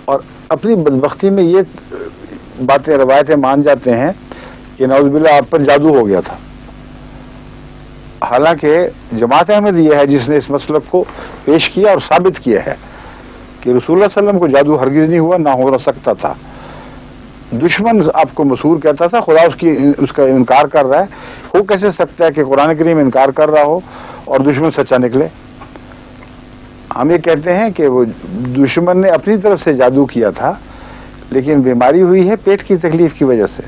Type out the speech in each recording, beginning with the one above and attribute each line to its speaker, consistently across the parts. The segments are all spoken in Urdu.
Speaker 1: اور اپنی بدبختی میں یہ باتیں روایتیں مان جاتے ہیں کہ نعوذ باللہ آپ پر جادو ہو گیا تھا. حالانکہ جماعت احمدیہ ہے جس نے اس مسلک کو پیش کیا اور ثابت کیا ہے کہ رسول اللہ صلی اللہ علیہ وسلم کو جادو ہرگز نہیں ہوا، نہ ہو سکتا تھا. دشمن آپ کو مسحور کہتا تھا، خدا اس کا انکار کر رہا ہے. ہو کیسے سکتا ہے کہ قرآن کریم انکار کر رہا ہو اور دشمن سچا نکلے؟ ہم یہ کہتے ہیں کہ وہ دشمن نے اپنی طرف سے جادو کیا تھا، لیکن بیماری ہوئی ہے پیٹ کی تکلیف کی وجہ سے.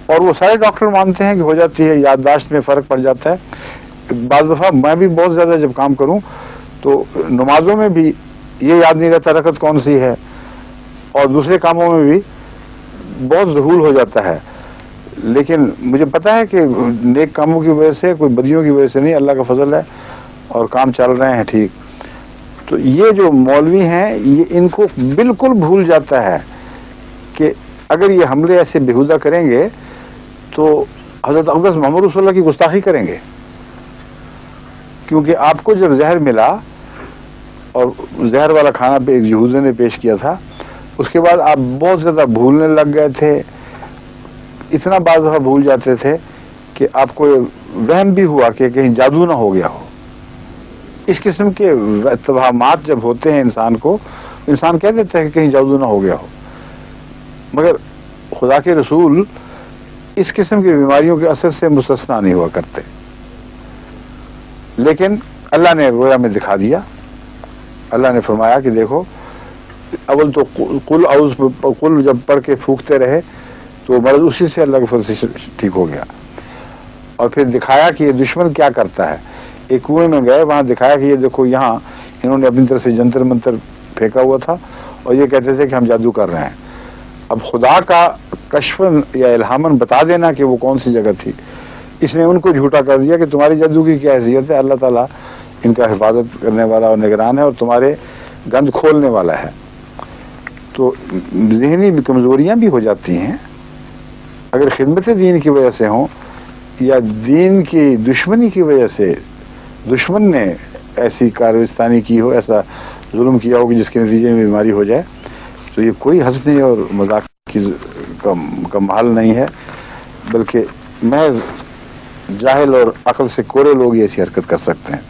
Speaker 1: اور وہ سارے ڈاکٹر مانتے ہیں کہ ہو جاتی ہے، یادداشت میں فرق پڑ جاتا ہے. بعض دفعہ میں بھی بہت زیادہ جب کام کروں تو نمازوں میں بھی یہ یاد نہیں رہتا رکعت کون سی ہے، اور دوسرے کاموں میں بھی بہت ذہول ہو جاتا ہے. لیکن مجھے پتا ہے کہ نیک کاموں کی وجہ سے، کوئی بدیوں کی وجہ سے نہیں، اللہ کا فضل ہے اور کام چل رہے ہیں ٹھیک. تو یہ جو مولوی ہیں یہ ان کو بالکل بھول جاتا ہے کہ اگر یہ حملے ایسے بےہودہ کریں گے تو حضرت اقدس محمد رسول اللہ کی گستاخی کریں گے. کیونکہ آپ کو جب زہر ملا اور زہر والا کھانا پہ ایک یہودی نے پیش کیا تھا، اس کے بعد آپ بہت زیادہ بھولنے لگ گئے تھے. اتنا بعض دفعہ بھول جاتے تھے کہ آپ کو وہم بھی ہوا کہ کہیں جادو نہ ہو گیا ہو. اس قسم کے توہمات جب ہوتے ہیں انسان کو، انسان کہہ دیتا ہے کہ کہیں جادو نہ ہو گیا ہو. مگر خدا کے رسول اس قسم کی بیماریوں کے اثر سے مستثنا نہیں ہوا کرتے. لیکن اللہ نے رویا میں دکھا دیا. اللہ نے فرمایا کہ دیکھو، اول تو قل جب پڑھ کے پھونکتے رہے تو مرض اسی سے اللہ کے فضل سے ٹھیک ہو گیا. اور پھر دکھایا کہ یہ دشمن کیا کرتا ہے. ایک کنویں میں گئے، وہاں دکھایا کہ یہ دیکھو یہاں انہوں نے اپنی طرف سے جنتر منتر پھینکا ہوا تھا اور یہ کہتے تھے کہ ہم جادو کر رہے ہیں. اب خدا کا کشفن یا الہامن بتا دینا کہ وہ کون سی جگہ تھی، اس نے ان کو جھوٹا کر دیا کہ تمہاری جادو کی کیا حیثیت ہے. اللہ تعالیٰ ان کا حفاظت کرنے والا اور نگران ہے اور تمہارے گند کھولنے والا ہے. تو ذہنی کمزوریاں بھی ہو جاتی ہیں اگر خدمت دین کی وجہ سے ہوں یا دین کی دشمنی کی وجہ سے دشمن نے ایسی کاررستانی کی ہو، ایسا ظلم کیا ہو کہ جس کے نتیجے میں بیماری ہو جائے. تو یہ کوئی ہنسنے اور مذاق کا محل نہیں ہے، بلکہ محض جاہل اور عقل سے کورے لوگ یہ ایسی حرکت کر سکتے ہیں.